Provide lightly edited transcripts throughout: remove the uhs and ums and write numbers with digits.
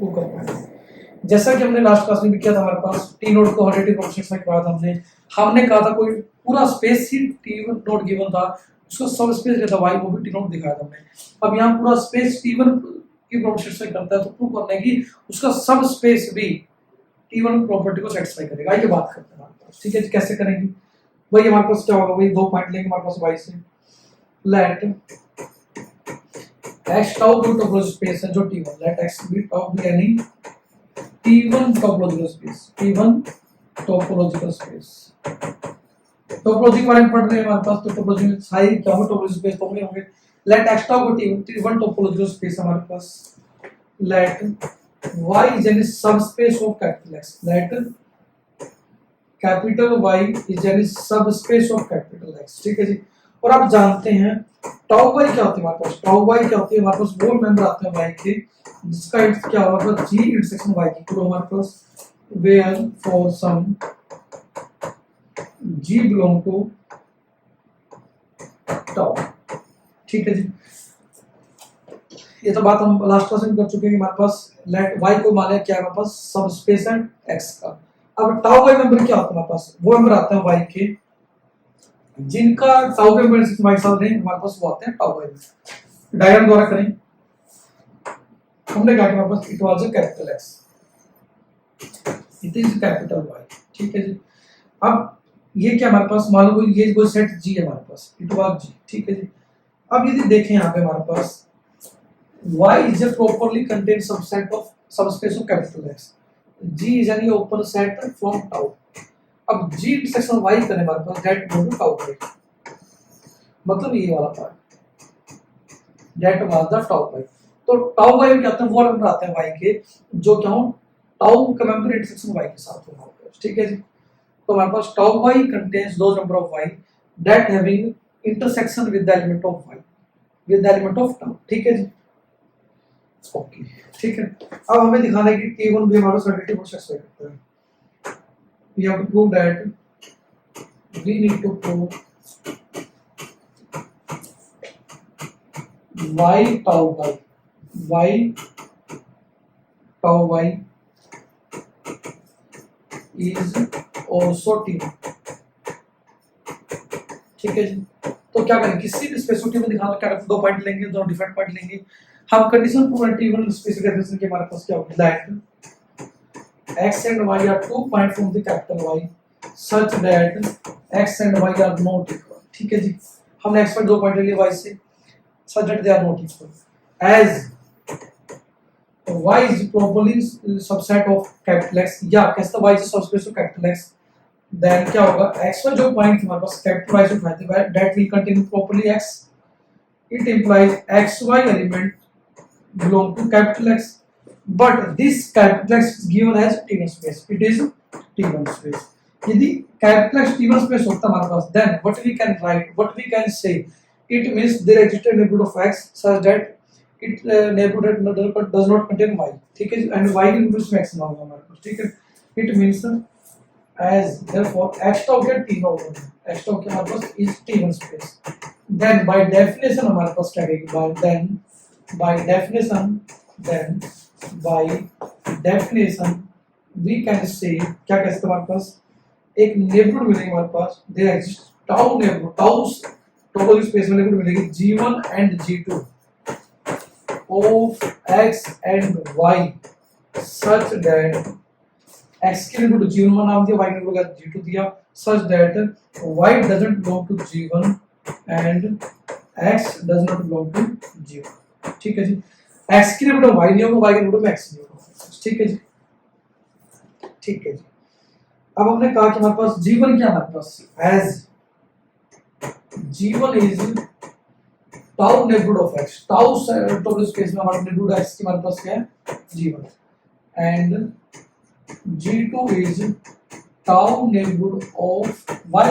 Prove कर पाएंगे। जैसा कि हमने लास्ट क्लास में भी किया था, हमारे पास टी नोड को हॉलिडेटिव प्रोपोर्शंस में करवाया था हमने कहा था कोई पूरा स्पेस ही टी नोड गिवन था, उसका सब स्पेस रहता वाई, वो भी टी नोड दिखाया था हमने। अब यहाँ पूरा स्पेस टी1 की प्रोपोर्शंस में करता है, तो प्रूव करना है कि उसका सब स्पेस भी टी1 प्रॉपर्टी को सेटिस्फाई करेगा। ये बात करते हैं हमारे पास, ठीक है। कैसे करेंगे भाई, हमारे पास क्या होगा, वही दो पॉइंट लेंगे हमारे पास वाई से, लेट x टाउ भी टोपोलॉजिकल स्पेस है जो t1, लेट x भी टाउ भी यानी t1 topological space, t1 topological space. Topology के बारे में पढ़ रहे हैं हमारे पास, तो टोपोलॉजी में सारी क्या होगा, टोपोलॉजिकल स्पेस तो होंगे। लेट x टाउ को t1 टोपोलॉजिकल स्पेस हमारे पास, late y is any subspace of capital X, let capital Y is any subspace of capital X, ठीक है जी। और आप जानते हैं टाउ y क्या होती है हमारे पास, टाउ y क्या होती है हमारे पास, वो मेंबर आते हैं y के जिसका क्या होगा g इंटरसेक्शन y की, तो हमारे पास where for some g belong to tau, ठीक है जी। ये तो बात हम लास्ट क्लास में कर चुके हैं कि हमारे पास लेट y को मान लिया क्या है हमारे पास, सब स्पेस है x का। अब टाउ y मेंबर क्या होता है हमारे पास, वो मेंबर आते हैं y के जिनका टाउ के मेंबर y साथ रहें, हमारे पास वो आते हैं टाउ y में। डायग्राम द्वारा करें, हमने कहा कि हमारे पास it was a capital x, it is capital y, ठीक है जी। अब ये क्या हमारे पास, मान लो ये कोई सेट g है हमारे पास, इट वाज g, ठीक है जी। अब यदि देखें यहाँ पे हमारे पास Y is a properly contained subset of subspace of capital X. G is any open set from tau. अब G intersection Y करें हमारे पास that go to tau y, मतलब ये वाला part that was the tau y। तो tau y क्या होता है, वो नंबर आते हैं Y के जो क्या हो tau का मेंबर इंटरसेक्शन Y के साथ होगा, ठीक है जी। तो हमारे पास tau y contains those number of Y that having intersection with the element of Y, with the element of tau, ठीक है जी। ओके, ठीक है। अब हमें दिखाना है कि t1 भी हमारा सॉलिडिटी को सेटिस्फाई करता है। We have to prove that we need to prove y tau y is also t1, ठीक है जी। तो क्या करें, किसी भी स्पेसिफिसिटी में दिखाना, क्या करें, दो पॉइंट लेंगे, दो डिफरेंट पॉइंट लेंगे हम। Condition prove t1 specific definition के हमारे पास क्या होगी, that x and y are 2 points from the capital Y such that x and y are not equal, ठीक है जी। हमने x पर दो पॉइंट ले लिए y से, such that they are not equal, as y is properly subset of capital X, या कैसे y is subspace of capital X, then क्या होगा, x पर जो पॉइंट हमारे पास कैपिटल Y से उठाते हैं that will contain properly x, it implies xy element belong to capital X, but this capital X is given as T1 space, it is T1 space। यदि capital X T1 space होता हमारे पास, then what we can write, what we can say, it means there existed neighborhood of X such that it neighborhood does not contain Y, ठीक है, and Y includes X ना होगा हमारे पास, ठीक है। it means as therefore x tau get T not, x tau के हमारे पास is T1 space, then by definition हमारे पास क्या कहेगी, by definition we can say, क्या कह सकते हैं हमारे पास एक नेबरहुड मिलेगा हमारे पास, there exists tau neighbourhood, tau topological space में नेबरहुड मिलेगी g1 and g2 of x and y such that x के नेबरहुड g1 का नाम दिया, y के नेबरहुड का g2 दिया, such that y doesn't belong to g1 and x does not belong to g1, ठीक है जी। x की नेबरहुड y नहीं होगा, y के नेबरहुड में x नहीं होगा, ठीक है जी, ठीक है जी। अब हमने कहा कि हमारे पास g1 क्या हमारे पास, as g1 is tau neighborhood of x, tau total space में हमारा नेबरहुड x की हमारे पास क्या है g1, and g2 is tau neighborhood of y।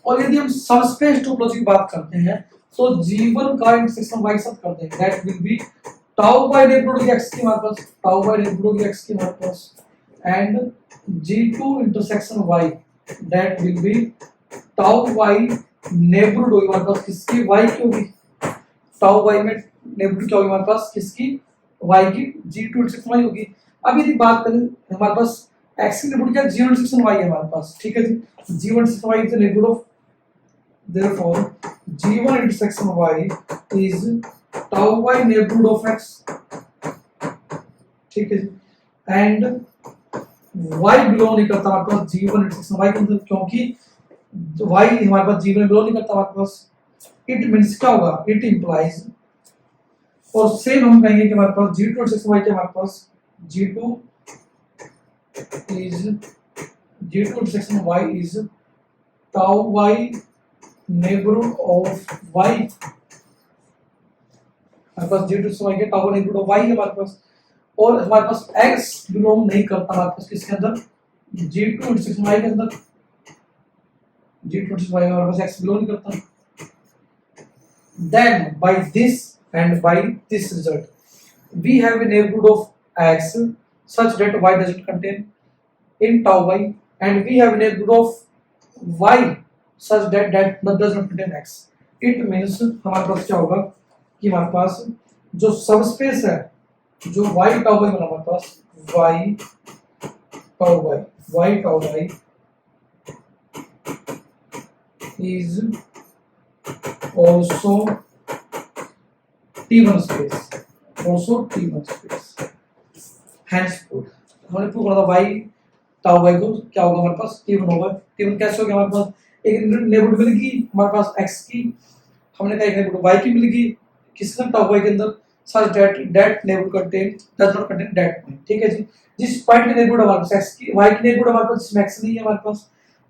और यदि हम सबस्पेस टोपोलॉजी की बात करते हैं तो g1 का इंटरसेक्शन y साथ कर देंगे, that will be tau by neighbourhood x की हमारे पास, टाउ बाय नेबरहुड x की हमारे पास, and g2 intersection y that will be tau y neighbourhood होगी हमारे पास किसकी, y की होगी, टाउ y में नेबरहुड क्या होगी हमारे पास किसकी, y की g2 इंटरसेक्शन y होगी। अब यदि बात करें हमारे पास x की नेबरहुड क्या g1 इंटरसेक्शन y है हमारे पास, ठीक है जी, g1 intersection y is the neighbourhood of, therefore g1 intersection y is tau y neighborhood of x, ठीक है जी, एंड y बिलोंग नहीं करता हमारे पास g1 इंटरसेक्शन y के अंदर, क्योंकि y हमारे पास g1 बिलोंग नहीं करता हमारे पास। इट मींस क्या होगा, इट इंप्लाइज, और सेम हम कहेंगे कि हमारे पास g2 इंटरसेक्शन y के हमारे पास g2 intersection y is tau y neighborhood of y, हमारे पास g2 इंटरसेक्शन y के tau y neighborhood of y है हमारे पास, और हमारे पास x बिलोंग नहीं करता हमारे पास किसके अंदर, g2 इंटरसेक्शन y के अंदर, g2 इंटरसेक्शन y हमारे पास x बिलोंग नहीं करता। Then by this and by this result we have a neighborhood of x such that y doesn't contain in tau y, and we have a neighborhood of y such that does not contain x. It means हमारे पास क्या होगा कि हमारे पास जो subspace है, जो y tau y बना हमारे पास y tau y is also T1 space, henceforth हमने प्रूव करा था y tau y को क्या होगा हमारे पास T1 होगा। T1 कैसे हो गया हमारे पास, एक नेबरहुड मिलेगी हमारे पास x की, हमने कहा एक नेबरहुड y की मिलेगी किसके tau y के अंदर, such that neighborhood does not contain that point, ठीक है जी, जिस पॉइंट की नेबरहुड हमारे पास x की, y की नेबरहुड हमारे पास जिसमें x नहीं है हमारे पास,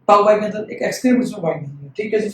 tau y के अंदर एक x नेबरहुड जिसमें y नहीं है, ठीक है जी।